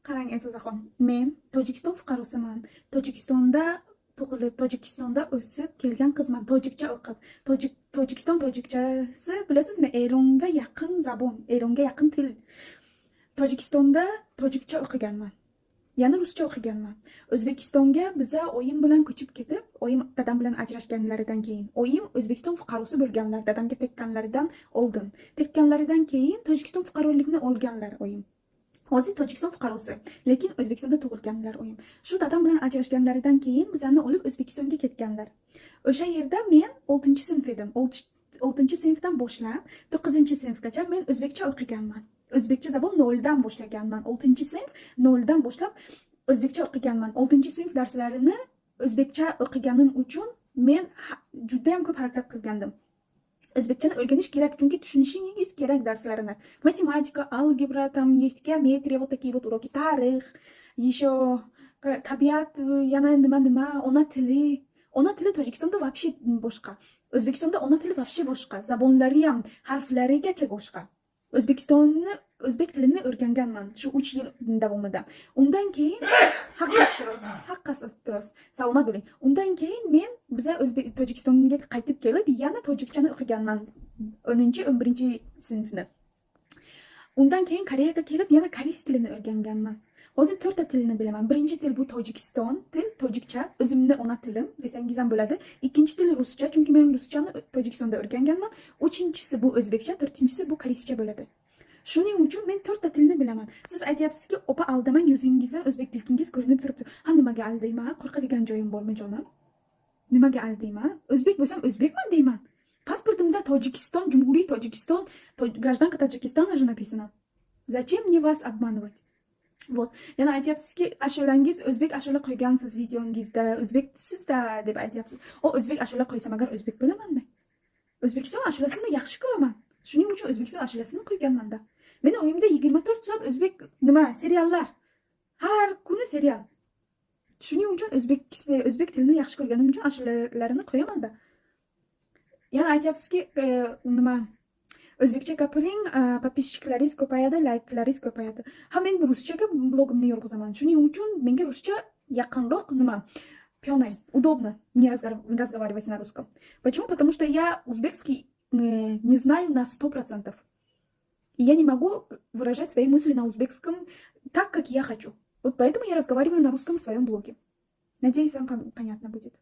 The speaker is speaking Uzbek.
Qarang Azizaxon, men Tojikiston fuqarosiman. Tojikistonda tug'ilib, Tojikistonda o'sib kelgan qizman. Tojikcha o'qib. Tojikiston tojikchasi bilasizmi? Eronga yaqin zabon, Eronga yaqin til. Tojikistonda tojikcha o'qiganman. Yana ruscha o'qiganman. O'zbekistonga biza oyim bilan ko'chib ketib, oyim dadam bilan ajrashganlaridan keyin, oyim O'zbekiston fuqarosi bo'lganlar, dadamga tekkanlaridan oldin. Tekkanlaridan keyin Tojikiston fuqaroligini olganlar oyim. Hozir Tojikiston fuqarosi, lekin O'zbekistonda tug'ilganlar oyim. Shu dadam bilan ajrashganlaridan keyin bizani olib O'zbekistonga ketganlar. O'sha yerda men 6-sinf edim. 6-sinfdan boshlab 9-sinfgacha men o'zbekcha o'qiganman. O'zbekcha zabon 0dan boshlaganman. 6-sinf 0dan boshlab o'zbekcha o'qiganman. 6-sinf darslarini o'zbekcha o'qiganim uchun men juda ham ko'p harakat qilgandim. O'zbekchani o'rganish kerak, chunki tushunishingiz kerak darslarini. Matematika, algebra, там есть geometriya, вот такие вот уроки, tarix, еще tabiat, yana nima, ona tili. Ona tili Tojikistonda вообще boshqa. O'zbekistonda ona tili вообще boshqa. Zabonlari ham, harflarigacha boshqa. O'zbek tilini o'rganganman shu 3 yil davomida. Undan keyin haqqasiz salomat bo'ling. Undan keyin men biza Tojikistonga qaytib kelib, yana tojikchani o'qiganman 10-11-sinfni. Undan keyin Koreyaga kelib, yana koreys tilini o'rganganman. Hozir 4 ta tilni bilaman. Birinchi til bu Tojikiston til, tojikcha, o'zimni ona tilim desangiz ham bo'ladi. Ikkinchi til ruscha, chunki men ruschani Tojikistonda o'rganganman. Uchinchisi bu o'zbekcha, to'rtinchisi bu koreyscha bo'ladi. Shuning uchun men 4 ta tilni bilaman. Siz aytyapsizki, opa aldamang, yuzingizdan o'zbek tilingiz ko'rinib turibdi. Ha, nimaga aldayman? Qo'rqadigan joyim bormi jonim? Nimaga aldayman? O'zbek bo'lsam o'zbekman deyman. Pasportimda Tojikiston, Jumhuriy Tojikiston, гражданка Tojikistona написано. Зачем мне вас обманывать? Вот. Yana aytyapsizki, ashulangiz o'zbek ashula qo'ygansiz videongizda, o'zbeksizda deb aytyapsiz. O o'zbek ashula qo'ysam agar o'zbek bo'lamanmi? O'zbekiston ashulasini yaxshi ko'raman. Shuning uchun O'zbekiston ashulasini qo'yganman-da. Meni o'yimda 24 soat o'zbek seriallar. Har kuni serial. Shuning uchun o'zbek tilini yaxshi ko'rganim uchun ashulalarini qo'yaman-da. Yana aytyapsizki, o'zbekcha gapiring, подписчиклariz ko'payadi, layklaringiz ko'payadi. Ha, men ruschaga blogimni yurg'izaman. Shuning uchun menga ruscha yaqinroq пёный, удобно мне разговаривать на русском. Почему? Потому что я узбекский не знаю на 100%. И я не могу выражать свои мысли на узбекском так, как я хочу. Вот поэтому я разговариваю на русском в своем блоге. Надеюсь, вам понятно будет.